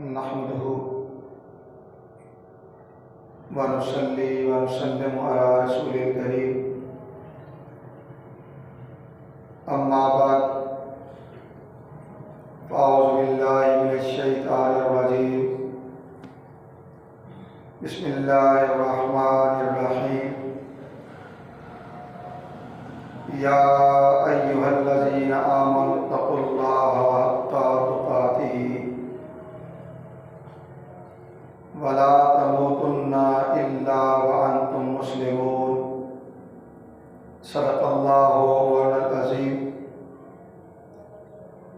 نحمده ونصلي ونسلم على رسول الكريم أما بعد فأعوذ بالله من الشيطان الرجيم بسم الله الرحمن الرحيم يا أيها الذين آمنوا اتقوا الله حق تقاته ولا تموتن إلا وأنتم مسلمون صدق الله مولانا العظيم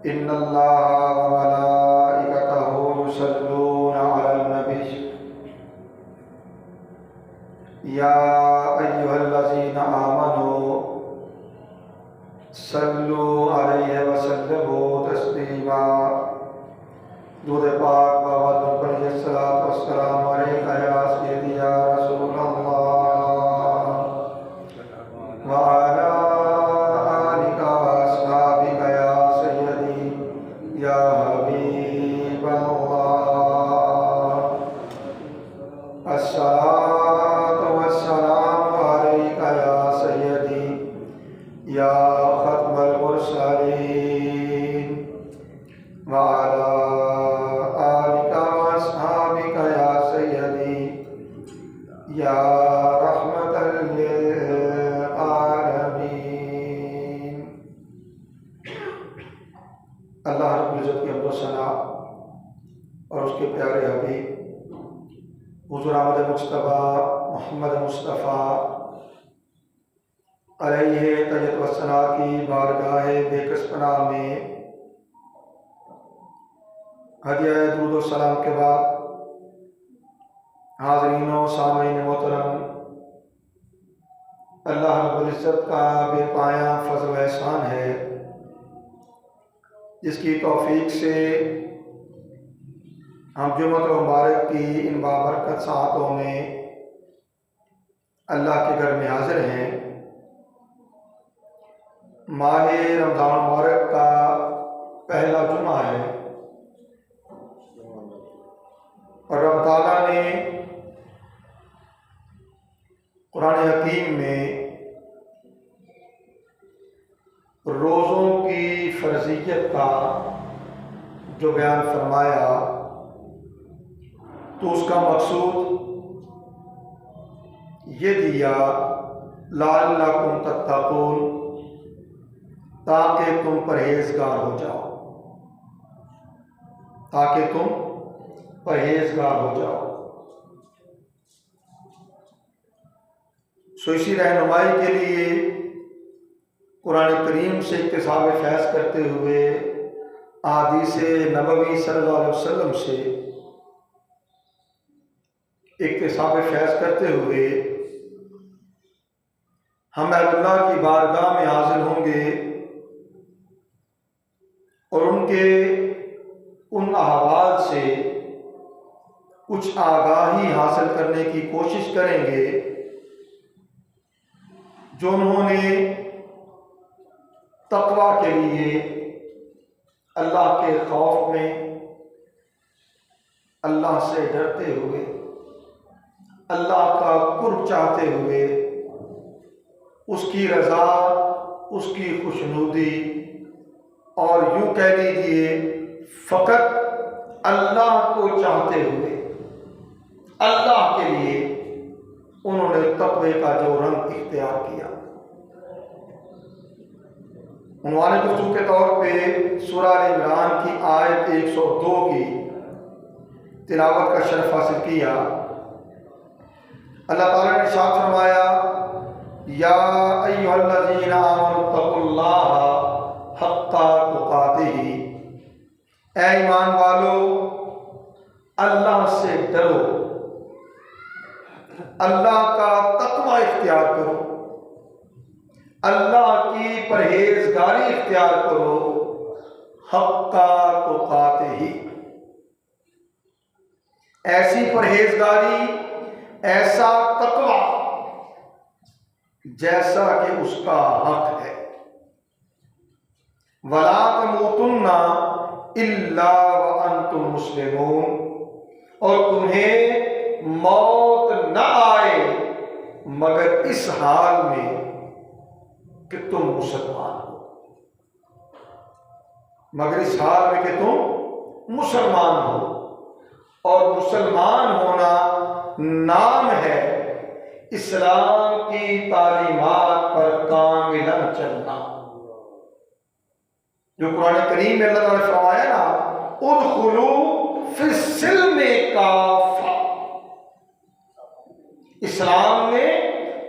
إن الله وملائكته يصلون على النبي يا أيها الذين آمنوا صلوا عليه وسلموا تسليما درود پاک بابا پر الصلاۃ والسلام علیک یا سیدی یا رسول اللہ وعلی آلک واصحابک یا سیدی یا حبیب اللہ الصلاۃ والسلام علیک یا سیدی یا ختم المرسلین وعلی یا رحمت للعالمین۔ اللہ رب العزت کی حمد و ثنا اور اس کے پیارے حبیب حضور احمد مصطفیٰ محمد مصطفیٰ علیہ تحیت و ثنا کی بارگاہ بے کس پناہ میں ہدیہ درود و سلام کے بعد حاضرین و سامعین محترم، اللہ رب العزت کا بے پایاں فضل و احسان ہے جس کی توفیق سے ہم جمعۃ المبارک کی ان بابرکت ساعتوں میں اللہ کے گھر میں حاضر ہیں۔ ماہ رمضان المبارک کا پہلا جمعہ ہے اور رب تعالیٰ نے قرآن حکیم میں روزوں کی فرضیت کا جو بیان فرمایا تو اس کا مقصود یہ دیا لعلکم تتقون، تاکہ تم پرہیزگار ہو جاؤ، تاکہ تم پرہیزگار ہو جاؤ۔ سو اسی رہنمائی کے لیے قرآن کریم سے اکتساب فیض کرتے ہوئے احادیث نبوی صلی اللہ علیہ وسلم سے اکتساب فیض کرتے ہوئے ہم اللہ کی بارگاہ میں حاضر ہوں گے اور ان کے ان احوال سے کچھ آگاہی حاصل کرنے کی کوشش کریں گے جو انہوں نے تقویٰ کے لیے اللہ کے خوف میں اللہ سے ڈرتے ہوئے اللہ کا قرب چاہتے ہوئے اس کی رضا، اس کی خوشنودی اور یوں کہہ لیجیے فقط اللہ کو چاہتے ہوئے اللہ کے لیے انہوں نے تقوی کا جو رنگ اختیار کیا۔ عنوان گفتگو کے طور پہ سورہ آل عمران کی آیت 102 کی تلاوت کا شرف حاصل کیا۔ اللہ تعالیٰ نے ارشاد فرمایا یا ایھا الذین آمنوا اتقوا اللہ حق تقاتہ، اے ایمان والو اللہ سے ڈرو، اللہ کا تقوی اختیار کرو، اللہ کی پرہیزگاری اختیار کرو، حق تقاتہ، ایسی پرہیزگاری، ایسا تقوی جیسا کہ اس کا حق ہے۔ وَلَا تَمُوتُنَّ إِلَّا وَأَنْتُمْ مسلمون، اور تمہیں موت نہ آئے مگر اس حال میں کہ تم مسلمان ہو، مگر اس حال میں کہ تم مسلمان ہو۔ اور مسلمان ہونا نام ہے اسلام کی تعلیمات پر کاملاً چلنا۔ جو قرآن کریم میں اللہ تعالیٰ نے فرمایا نا، ادخلوا فی السلم کافہ، اسلام میں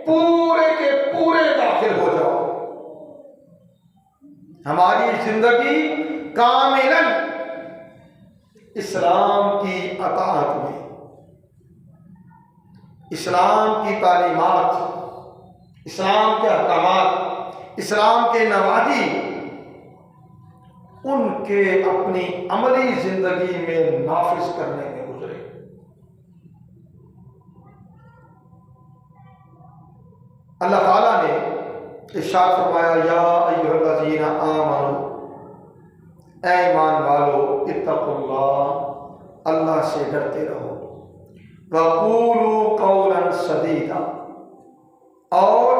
پورے کے پورے داخل ہو جاؤ۔ ہماری زندگی کاملاً اسلام کی اطاعت میں، اسلام کی تعلیمات، اسلام کے احکامات، اسلام کے نواہی، ان کے اپنی عملی زندگی میں نافذ کرنے میں گزرے۔ اللہ تعالیٰ نے ارشاد فرمایا، یا ایھا الذین آمنوا، اے ایمان والو، اتقوا اللہ، اللہ سے ڈرتے رہو، وقولوا قولا سدیدا، اور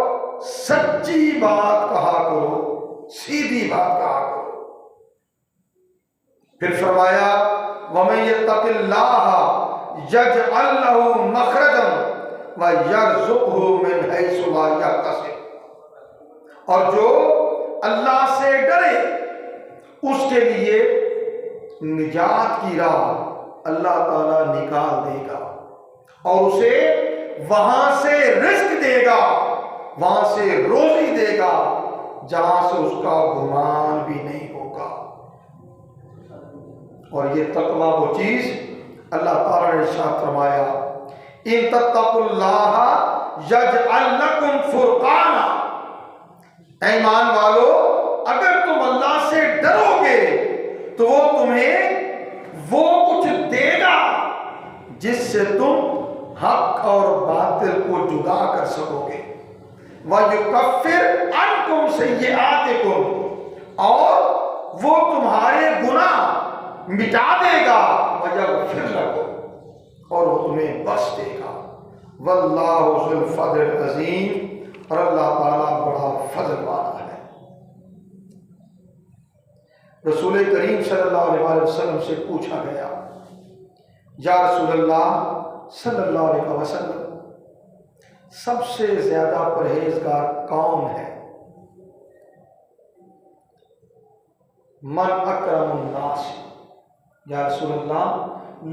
سچی بات کہا کرو، سیدھی بات کہا کرو۔ پھر فرمایا، وَمَن يَتَّقِ اللَّهَ يَجْعَل لَّهُ مَخْرَجًا وَيَرْزُقْهُ مِنْ حَيْثُ لَا يَحْتَسِبُ، اور جو اللہ سے ڈرے اس کے لیے نجات کی راہ اللہ تعالیٰ نکال دے گا، اور اسے وہاں سے رزق دے گا، وہاں سے روزی دے گا جہاں سے اس کا گمان بھی نہیں ہوگا۔ اور یہ تقویٰ وہ چیز اللہ تعالیٰ نے ارشاد فرمایا، ان تتقوا اللہ یجعل لکم فرقانا، ایمان والو اگر تم اللہ سے ڈرو گے تو وہ تمہیں وہ کچھ دے گا جس سے تم حق اور باطل کو جدا کر سکو گے، وَيُكَفِّرْ عَنْكُمْ سَيِّئَاتِكُمْ، اور وہ تمہارے گناہ مٹا دے گا، وَيَغْفِرْ لَكُمْ، اور وہ تمہیں بخش دے گا۔ وَاللَّهُ ذُو الْفَضْلِ الْعَظِيمِ، اور اللہ تعالیٰ بڑا فضل والا ہے۔ رسول کریم صلی اللہ علیہ وسلم سے پوچھا گیا، یا رسول اللہ صلی اللہ علیہ وسلم، سب سے زیادہ پرہیزگار کون ہے؟ من اکرم الناس، یا رسول اللہ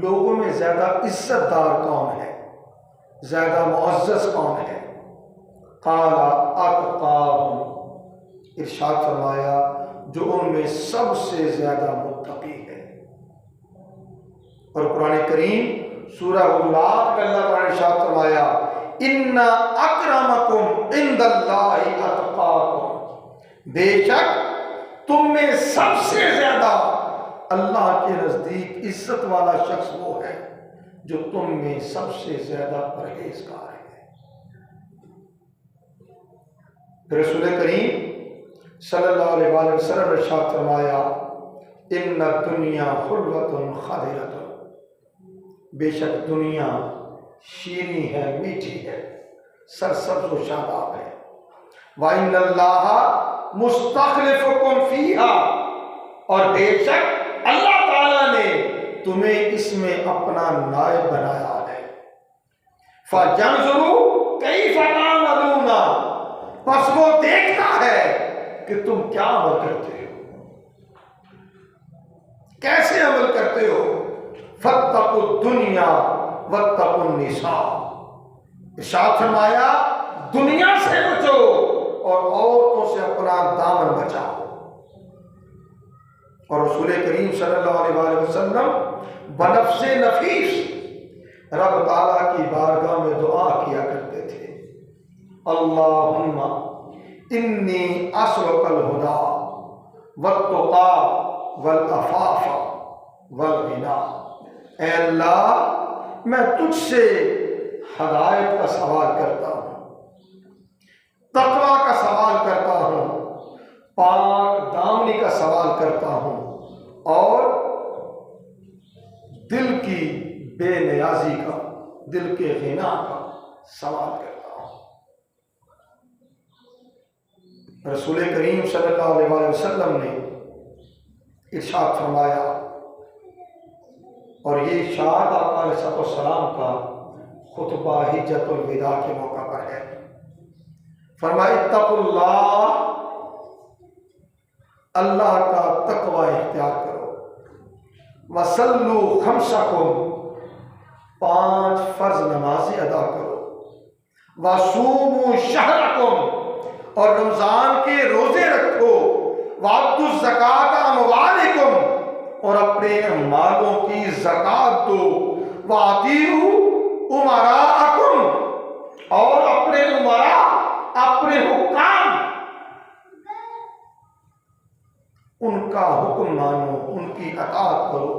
لوگوں میں زیادہ عزت دار کون ہے، زیادہ معزز کون ہے؟ قال اتقاہم، ارشاد فرمایا جو ان میں سب سے زیادہ متقی ہے۔ اور قرآن کریم سورہ حجرات میں اللہ تعالیٰ نے ارشاد فرمایا، ان اکرمکم عند اللہ اتقاکم، بے شک تم میں سب سے زیادہ اللہ کے نزدیک عزت والا شخص وہ ہے جو تم میں سب سے زیادہ پرہیزگار ہے۔ رسول کریم صلی اللہ علیہ وسلم نے ارشاد فرمایا، ان الدنیا حلوۃ خضرۃ، بے شک دنیا شیریں ہے، میٹھی ہے، سرسبز و شاداب ہے۔ وَإِنَّ اللَّهَ مُسْتَخْلِفُكُمْ فِيهَا، اور بے شک اللہ تعالیٰ نے تمہیں اس میں اپنا نائب بنایا ہے۔ فَيَنْظُرُ كَيْفَ تَعْمَلُونَ، پس وہ دیکھتا ہے کہ تم کیا عمل کرتے ہو، کیسے عمل کرتے ہو۔ فَاتَّقُوا الدُّنْيَا وَاتَّقُوا النِّسَاءَ، ارشاد فرمایا دنیا سے بچو اور عورتوں سے اپنا دامن بچاؤ۔ اور رسول کریم صلی اللہ علیہ وسلم بنفس نفیس رب تعالیٰ کی بارگاہ میں دعا کیا کرتے تھے، اللہم انی اسألک الہدی والتقی والعفاف والغنی، اے اللہ میں تجھ سے ہدایت کا سوال کرتا ہوں، تقوی کا سوال کرتا ہوں، پاک دامنی کا سوال کرتا ہوں، اور دل کی بے نیازی کا، دل کے غنا کا سوال کرتا ہوں۔ رسول کریم صلی اللہ علیہ وسلم نے ارشاد فرمایا، اور یہ ارشاد آقا علیہ السلام کا خطبہ حجۃ الوداع کے موقع پر ہے۔ فرمایا اتقوا اللہ، اللہ کا تقوی اختیار کرو، وصلوا خمسکم، 5 فرض نمازیں ادا کرو، وصوموا شہرکم، اور رمضان کے روزے رکھو، وآتوا الزکاۃ اموالکم، اور اپنے مالوں کی زکات دو، وَأَطِیعُوا أُمَرَاءَکُمْ، اور اپنے امراء، اپنے حکام، ان کا حکم مانو، ان کی اطاعت کرو،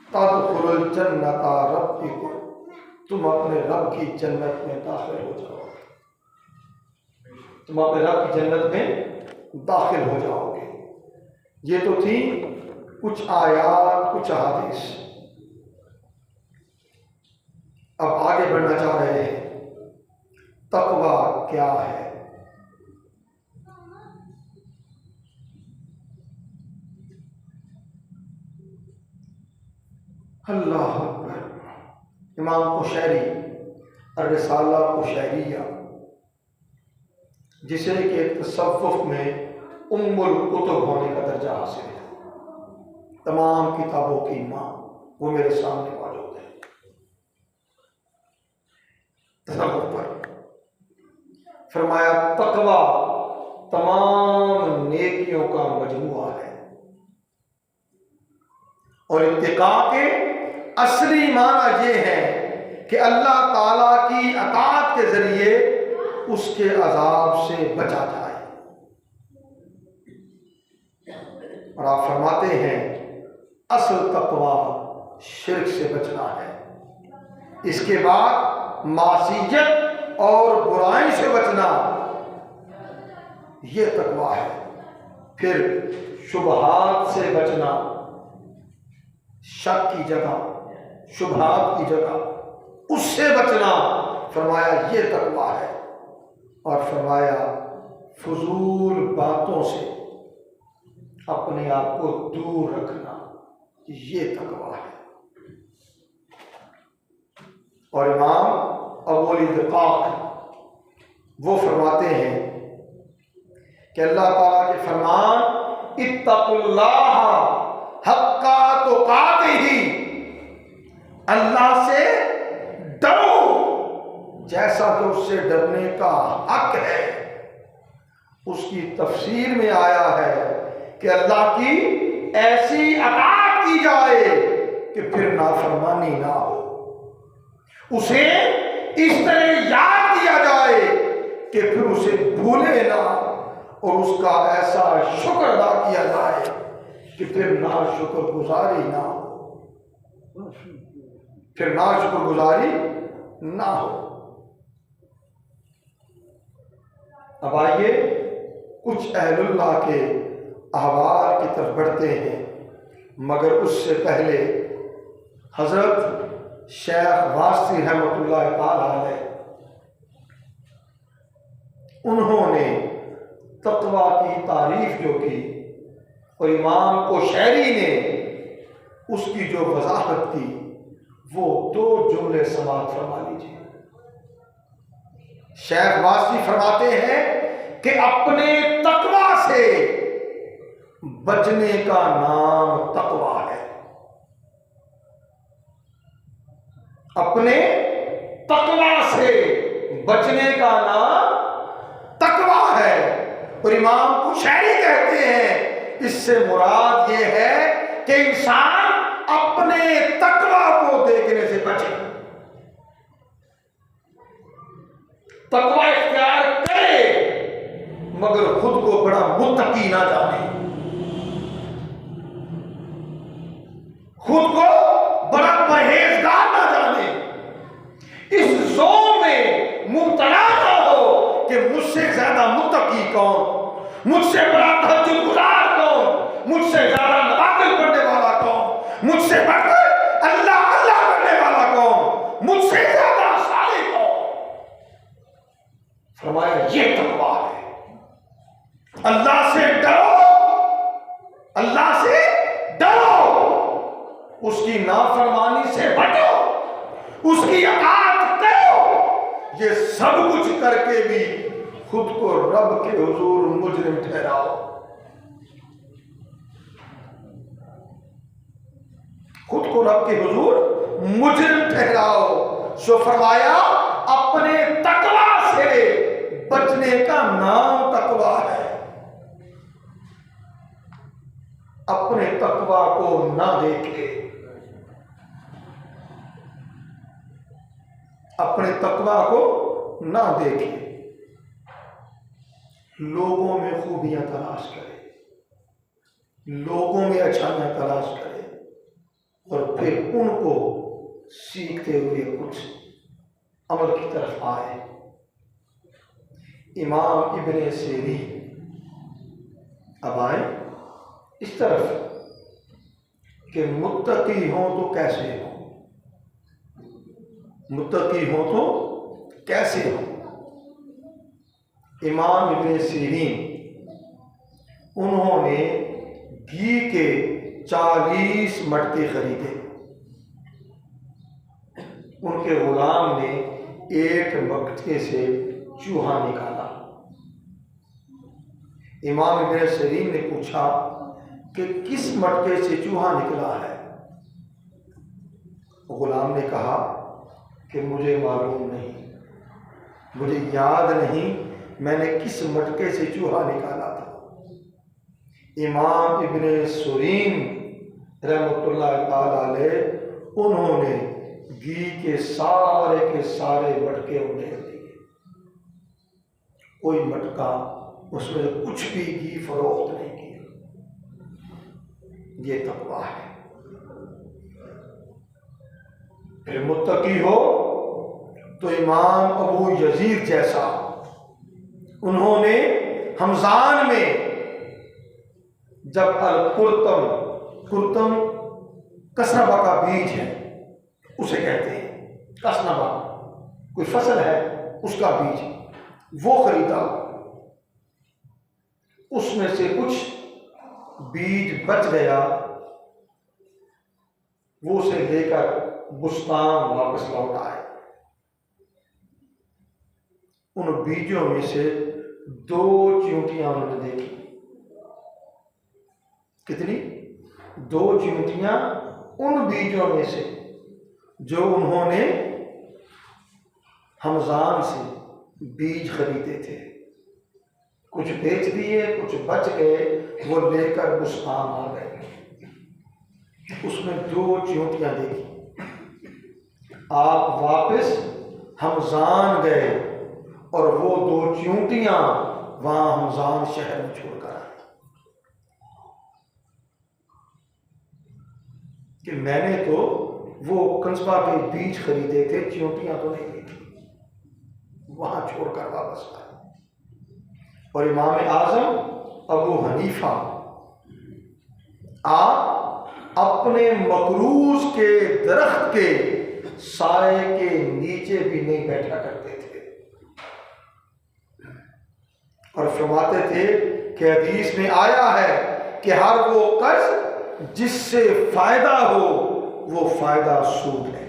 تدخلوا الجنۃ ربکم، تم اپنے رب کی جنت میں داخل ہو جاؤ گے، تم اپنے رب کی جنت میں داخل ہو جاؤ گے۔ یہ تو تھی کچھ آیات، کچھ احادیث۔ اب آگے بڑھنا چاہ رہے ہیں، تقویٰ کیا ہے؟ اللہ اکبر۔ امام قشیری الرسالہ قشیریہ، جسے کہ تصوف میں ام الکتب ہونے کا درجہ حاصل ہے، تمام کتابوں کی ماں، وہ میرے سامنے موجود ہے تصوف پر۔ فرمایا تقویٰ تمام نیکیوں کا مجموعہ ہے، اور اتقاء کے اصلی معنی یہ ہے کہ اللہ تعالیٰ کی اطاعت کے ذریعے اس کے عذاب سے بچا جائے۔ اور آپ فرماتے ہیں اصل تقویٰ شرک سے بچنا ہے، اس کے بعد معصیت اور برائی سے بچنا، یہ تقویٰ ہے، پھر شبہات سے بچنا، شک کی جگہ، شبہات کی جگہ اس سے بچنا، فرمایا یہ تقویٰ ہے۔ اور فرمایا فضول باتوں سے اپنے آپ کو دور رکھنا، یہ تقویٰ ہے۔ اور امام ابو الدقاق وہ فرماتے ہیں کہ اللہ تعالیٰ کے فرمان اتقوا اللہ حق تقاتہ، اللہ سے ڈرو جیسا کہ اس سے ڈرنے کا حق ہے۔ اس کی تفسیر میں آیا ہے کہ اللہ کی ایسی اطاعت کی جائے کہ پھر نافرمانی نہ ہو، اسے اس طرح یاد کیا جائے کہ پھر اسے بھولے نہ، اور اس کا ایسا شکر ادا کیا جائے کہ پھر ناشکر گزاری نہ ہو، پھر ناشکر گزاری نہ ہو۔ اب آئیے کچھ اہل اللہ کے احوال کی طرف بڑھتے ہیں، مگر اس سے پہلے حضرت شیخ واسطی رحمۃ اللہ تعالی علیہ، انہوں نے تقویٰ کی تعریف جو کی، اور امام قشیری نے اس کی جو وضاحت کی، وہ 2 جملے سماعت فرما لیجیے۔ شیخ واسطی فرماتے ہیں کہ اپنے تقویٰ سے بچنے کا نام تقویٰ ہے، اپنے تقویٰ سے بچنے کا نام تقویٰ ہے۔ اور امام قشیری کہتے ہیں اس سے مراد یہ ہے کہ انسان اپنے تقویٰ کو دیکھنے سے بچے، تقویٰ اختیار کرے مگر خود کو بڑا متقی نہ جانے، خود کو بڑا پرہیزگار نہ جانے، اس ذوق میں مبتلا نہ ہو کہ مجھ سے زیادہ متقی کون، مجھ سے بڑا تہجد گزار کون، مجھ سے زیادہ نوافل پڑھنے والا کون، مجھ سے بڑھ کر اللہ اس کی نافرمانی سے بچو، اس کی اطاعت کرو، یہ سب کچھ کر کے بھی خود کو رب کے حضور مجرم ٹھہراؤ، خود کو رب کے حضور مجرم ٹھہراؤ۔ سو فرمایا اپنے تقوی سے بچنے کا نام تقوی ہے، اپنے تقوی کو نہ دیکھے، اپنے تقوی کو نہ دیکھے، لوگوں میں خوبیاں تلاش کرے، لوگوں میں اچھائیاں تلاش کرے، اور پھر ان کو سیکھتے ہوئے کچھ عمل کی طرف آئے۔ امام ابن سیرین اب آئے اس طرف کہ متقی ہوں تو کیسے ہوں، متقی ہوں تو کیسے ہوں۔ امام ابن سیرین انہوں نے گھی کے 40 مٹکے خریدے، ان کے غلام نے ایک مٹکے سے چوہا نکالا۔ امام ابن سیرین نے پوچھا کہ کس مٹکے سے چوہا نکلا ہے؟ غلام نے کہا کہ مجھے معلوم نہیں، مجھے یاد نہیں میں نے کس مٹکے سے چوہا نکالا تھا۔ امام ابن سیرین رحمۃ اللہ تعالی علیہ انہوں نے گھی کے سارے مٹکے انہیں دیے، کوئی مٹکا اس میں کچھ بھی گھی فروخت نہیں کیا۔ یہ تقویٰ ہے۔ پھر متقی ہو تو امام ابو یزید جیسا، انہوں نے ہمزان میں جب القرطم کسنبہ کا بیج ہے اسے کہتے ہیں، کسنبہ کوئی فصل ہے اس کا بیج، وہ خریدا، اس میں سے کچھ بیج بچ گیا، وہ اسے لے کر بستان واپس لوٹ آئے۔ ان بیجوں میں سے 2 چیونٹیاں انہوں نے دیکھی۔ کتنی؟ 2 چیونٹیاں ان بیجوں میں سے جو انہوں نے ہمزان سے بیج خریدے تھے، کچھ بیچ دیے، کچھ بچ گئے، وہ لے کر بستان آ گئے۔ اس میں 2 چیونٹیاں دیکھی۔ آپ واپس ہمزان گئے اور وہ 2 چیونٹیاں وہاں ہمزان شہر میں چھوڑ کر آئے کہ میں نے تو وہ کنسبہ کے بیج خریدے تھے، چیونٹیاں تو نہیں دیکھی، وہاں چھوڑ کر واپس آئے۔ اور امام اعظم ابو حنیفہ آپ اپنے مقروض کے درخت کے سائے کے نیچے بھی نہیں بیٹھا کرتے تھے، اور فرماتے تھے کہ حدیث میں آیا ہے کہ ہر وہ قرض جس سے فائدہ ہو وہ فائدہ سود ہے۔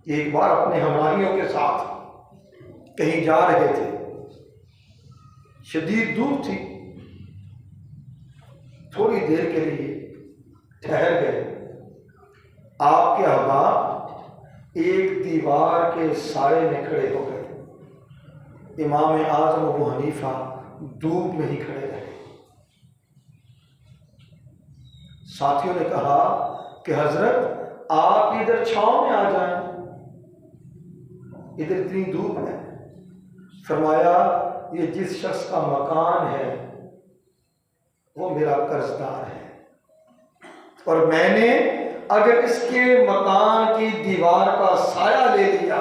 ایک بار اپنے ہمراہیوں کے ساتھ کہیں جا رہے تھے، شدید دھوپ تھی، تھوڑی دیر کے لیے ٹھہر گئے۔ آپ کے احباب ایک دیوار کے سائے میں کھڑے ہو گئے، امام اعظم ابو حنیفہ دھوپ میں ہی کھڑے رہے۔ ساتھیوں نے کہا کہ حضرت آپ ادھر چھاؤں میں آ جائیں، ادھر اتنی دھوپ ہے۔ فرمایا یہ جس شخص کا مکان ہے وہ میرا قرض دار ہے، اور میں نے اگر اس کے مکان کی دیوار کا سایہ لے لیا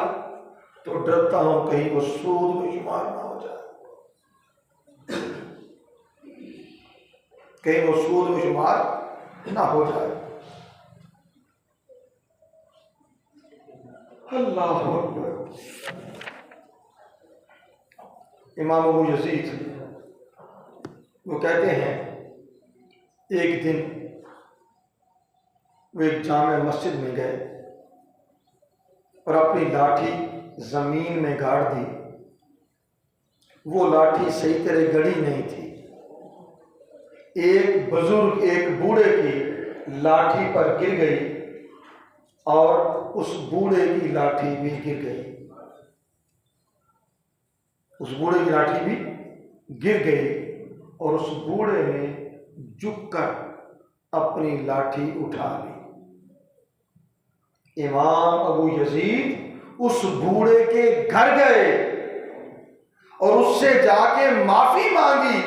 تو ڈرتا ہوں کہیں وہ سود میں شمار نہ ہو جائے، کہیں وہ سود میں شمار نہ ہو جائے۔ اللہ اکبر۔ امام ابو یزید وہ کہتے ہیں ایک دن وہ ایک جامع مسجد میں گئے اور اپنی لاٹھی زمین میں گاڑ دی. وہ لاٹھی صحیح طرح گڑی نہیں تھی. ایک بزرگ ایک بوڑھے کی لاٹھی پر گر گئی اور اس بوڑھے کی لاٹھی بھی گر گئی. اس بوڑھے کی لاٹھی بھی گر گئی اور اس بوڑھے نے جھک کر اپنی لاٹھی اٹھا لی. امام ابو یزید اس بوڑھے کے گھر گئے اور اس سے جا کے معافی مانگی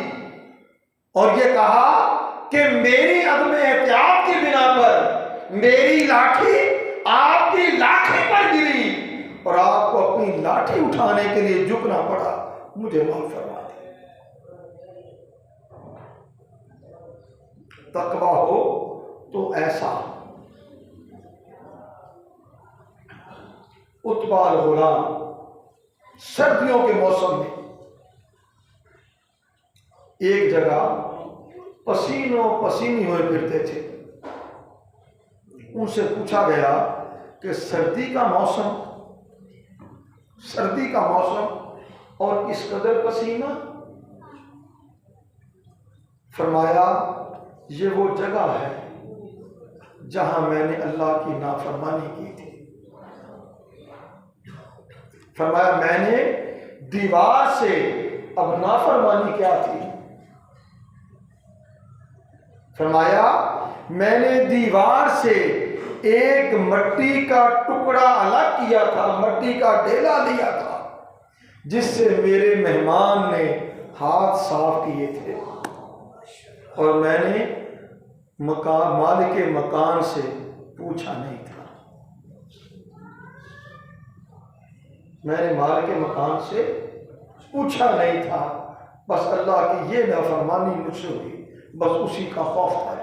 اور یہ کہا کہ میری عدم احتیاط کی بنا پر میری لاٹھی آپ کی لاٹھی پر گری اور آپ کو اپنی لاٹھی اٹھانے کے لیے جھکنا پڑا. مجھے معاف فرما دیں. تقویٰ ہو تو ایسا. عتبہ الغلام سردیوں کے موسم میں ایک جگہ پسینوں پسینی ہوئے پھرتے تھے. ان سے پوچھا گیا کہ سردی کا موسم اور اس قدر پسینہ؟ فرمایا یہ وہ جگہ ہے جہاں میں نے اللہ کی نافرمانی کی تھی. فرمایا میں نے دیوار سے اب نافرمانی کیا تھی؟ فرمایا میں نے دیوار سے ایک مٹی کا ٹکڑا الگ کیا تھا، مٹی کا ڈھیلا لیا تھا جس سے میرے مہمان نے ہاتھ صاف کیے تھے اور میں نے مالک مکان سے پوچھا نہیں تھا. میں نے مالک مکان سے پوچھا نہیں تھا. بس اللہ کی یہ نافرمانی مجھ سے ہوئی، بس اسی کا خوف تھا.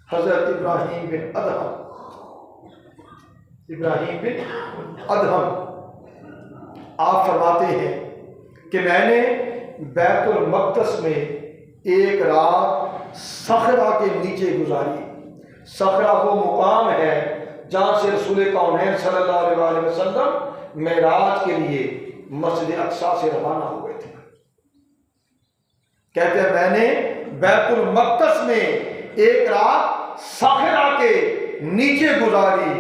حضرت ابراہیم بن ادہم آپ فرماتے ہیں کہ میں نے بیت المقدس میں ایک رات صخرہ کے نیچے گزاری. صخرہ وہ مقام ہے جہاں سے رسول کونین صلی اللہ علیہ وسلم معراج کے لیے مسجد اقصی سے روانہ ہوئے تھے. کہتے ہیں میں نے بیت المقدس میں ایک رات صخرہ کے نیچے گزاری.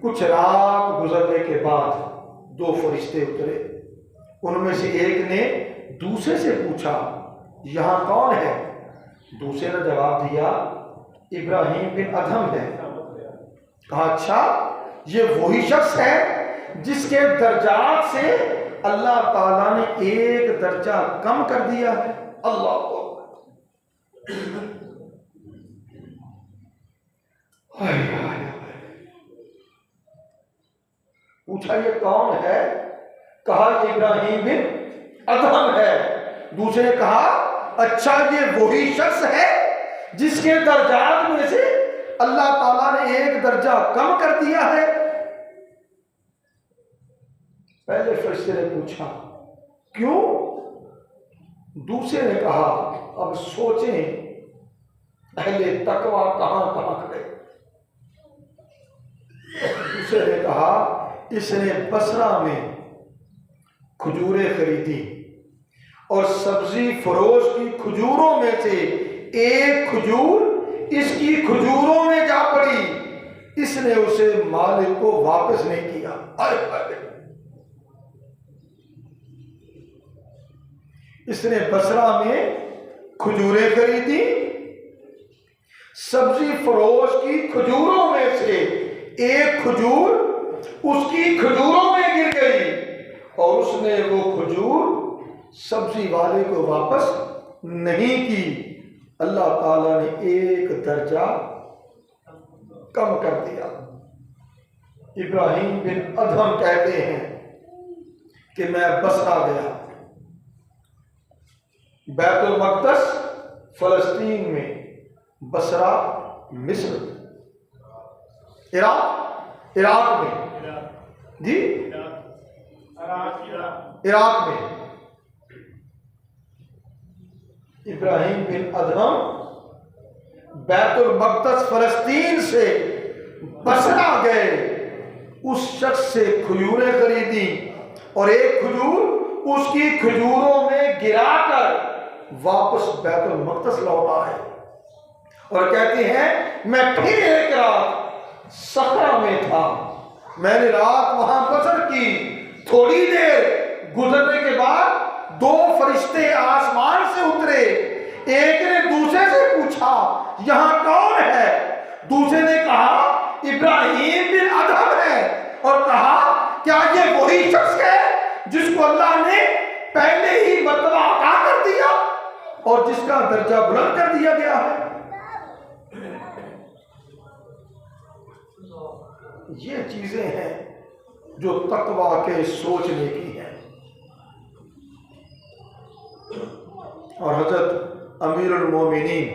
کچھ رات گزرنے کے بعد دو فرشتے اترے. ان میں سے ایک نے دوسرے سے پوچھا یہاں کون ہے؟ دوسرے نے جواب دیا ابراہیم بن ادہم ہے. کہا اچھا یہ وہی شخص ہے جس کے درجات سے اللہ تعالیٰ نے ایک درجہ کم کر دیا ہے. اللہ کو پوچھا یہ کون ہے؟ کہا ابراہیم بن ادہم ہے. دوسرے نے کہا اچھا یہ وہی شخص ہے جس کے درجات میں سے اللہ تعالیٰ نے ایک درجہ کم کر دیا ہے. پہلے فرشتے نے پوچھا کیوں؟ دوسرے نے کہا اب سوچیں اہل تقویٰ کہاں کہاں کھڑے. دوسرے نے کہا اس نے بصرہ میں کھجوریں خریدی اور سبزی فروش کی کھجوروں میں سے ایک کھجور اس کی کھجوروں میں جا پڑی. اس نے اسے مالک کو واپس نہیں کیا. اس نے بصرہ میں کھجوریں خریدی، سبزی فروش کی کھجوروں میں سے ایک کھجور اس کی کھجوروں میں گر گئی اور اس نے وہ کھجور سبزی والے کو واپس نہیں کی. اللہ تعالیٰ نے ایک درجہ کم کر دیا. ابراہیم بن ادہم کہتے ہیں کہ میں بصرہ گیا. بیت المقدس فلسطین میں، بصرہ مصر، عراق میں، جی عراق میں. ابراہیم بن ادہم بیت المقدس فلسطین سے بصرہ گئے، اس شخص سے کھجوریں خریدی اور ایک کھجور اس کی کھجوروں میں گرا کر واپس بیت المقدس لوٹ آئے اور کہتے ہیں میں پھر ایک رات صحرا میں تھا، میں نے رات وہاں بسر کی، تھوڑی دیر گزرنے کے بعد دو فرشتے آسمان سے اترے، ایک نے دوسرے سے پوچھا یہاں کون ہے؟ دوسرے نے کہا ابراہیم بن ادہم ہے، اور کہا کیا یہ وہی شخص ہے جس کو اللہ نے پہلے ہی مرتبہ عطا کر دیا اور جس کا درجہ بلند کر دیا گیا ہے؟ یہ چیزیں ہیں جو تقویٰ کے سوچنے کی ہیں۔ اور حضرت امیر المومنین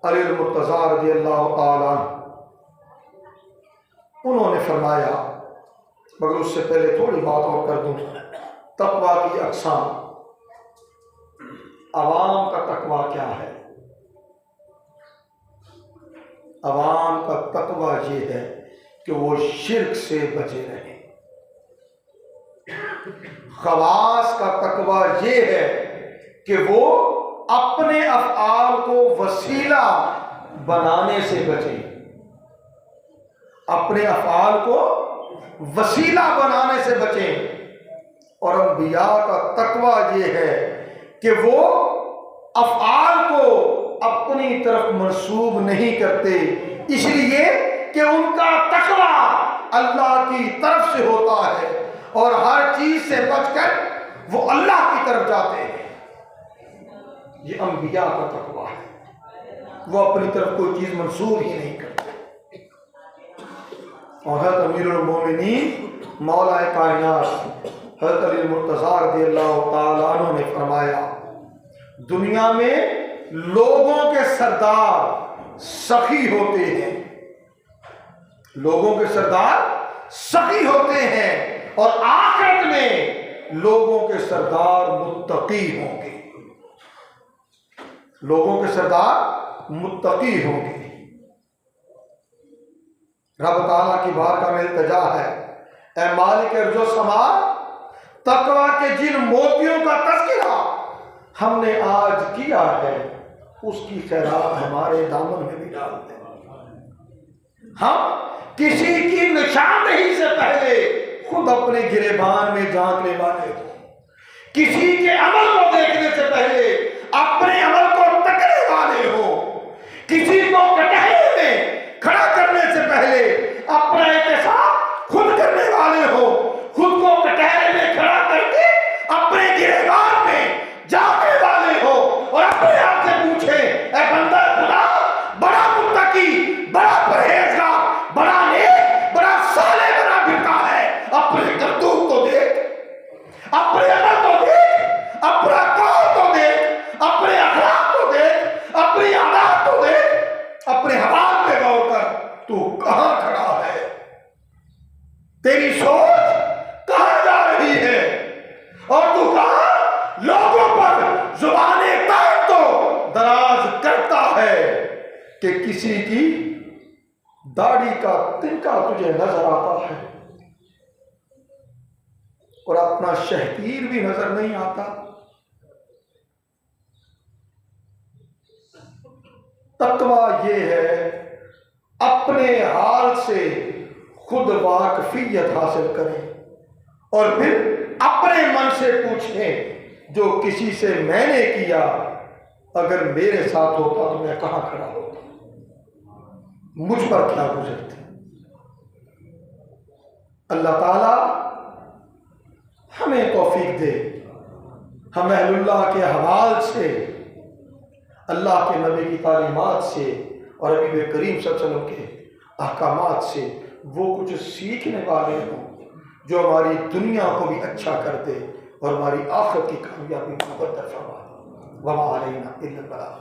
علی المرتضیٰ رضی اللہ تعالیٰ عنہ انہوں نے فرمایا، مگر اس سے پہلے تھوڑی بات اور کر دوں، تقویٰ کی اقسام۔ عوام کا تقویٰ کیا ہے؟ عوام کا تقویٰ یہ ہے کہ وہ شرک سے بچے رہیں۔ خواص کا تقویٰ یہ ہے کہ وہ اپنے افعال کو وسیلہ بنانے سے بچیں، اپنے افعال کو وسیلہ بنانے سے بچیں۔ اور انبیاء کا تقویٰ یہ ہے کہ وہ افعال کو اپنی طرف منسوب نہیں کرتے، اس لیے کہ ان کا تقویٰ اللہ کی طرف سے ہوتا ہے اور ہر چیز سے بچ کر وہ اللہ کی طرف جاتے ہیں۔ یہ انبیاء کا تقویٰ ہے، وہ اپنی طرف کوئی چیز منسوب ہی نہیں کرتے۔ اور حضرت امیر المومنین مولا کائنات حضرت علی المرتضیٰ رضی اللہ تعالیٰ عنہ نے فرمایا، دنیا میں لوگوں کے سردار سخی ہوتے ہیں، لوگوں کے سردار سخی ہوتے ہیں، اور آخرت میں لوگوں کے سردار متقی ہوں گے، لوگوں کے سردار متقی ہوں گے۔ رب تعالیٰ کی بارگاہ میں التجا ہے، اے مالک ارض و سما، تقویٰ کے جن موتیوں کا تذکرہ ہم نے آج کیا ہے اس کی خیرات ہمارے دامن میں بھی ڈال دیں۔ ہم کسی کی نشاندہی سے پہلے خود اپنے گریبان میں جھانکنے والے ہوں، کسی کے عمل کو دیکھنے سے پہلے اپنے عمل کو تکنے والے ہوں، کسی کو کٹہرے میں کھڑا کرنے سے پہلے اپنا احتساب خود کرنے والے ہوں، خود کو کٹہرے میں کھڑا کر کے اپنے گریبان میں جھانکنے والے ہوں، اور اپنے آپ سے پوچھیں اے بندہ خدا، بڑا متقی، بڑا پرہیزگار، بڑا نیک، بڑا صالح بنا پھرتا ہے، اپنے کرتوت کو دیکھ، اپنے عمل کو دیکھ، اپنا قول کو دیکھ، اپنے اخلاق کو دیکھ، اپنی عادات کو دیکھ، اپنے حوال پہ غور کر، تو کہاں کھڑا ہے؟ تیری سوچ کہاں جا رہی ہے؟ اور تو کہاں لوگوں پر زبانیں تاک تو دراز کرتا ہے کہ کسی کی داڑھی کا تنکا تجھے نظر آتا ہے اور اپنا شہتیر بھی نظر نہیں آتا۔ تقویٰ یہ ہے اپنے حال سے خود واقفیت حاصل کریں اور پھر اپنے من سے پوچھیں جو کسی سے میں نے کیا اگر میرے ساتھ ہوتا تو میں کہاں کھڑا ہوتا، مجھ پر کیا گزرتی۔ اللہ تعالی ہمیں توفیق دے، ہم اہل اللہ کے حوال سے، اللہ کے نبی کی تعلیمات سے اور حبیب کریم صلی اللہ علیہ وسلم کے احکامات سے وہ کچھ سیکھنے والے ہوں جو ہماری دنیا کو بھی اچھا کر دے اور ہماری آخرت کی کامیابی مقدر فرما دے۔ وما علینا الا البلاغ۔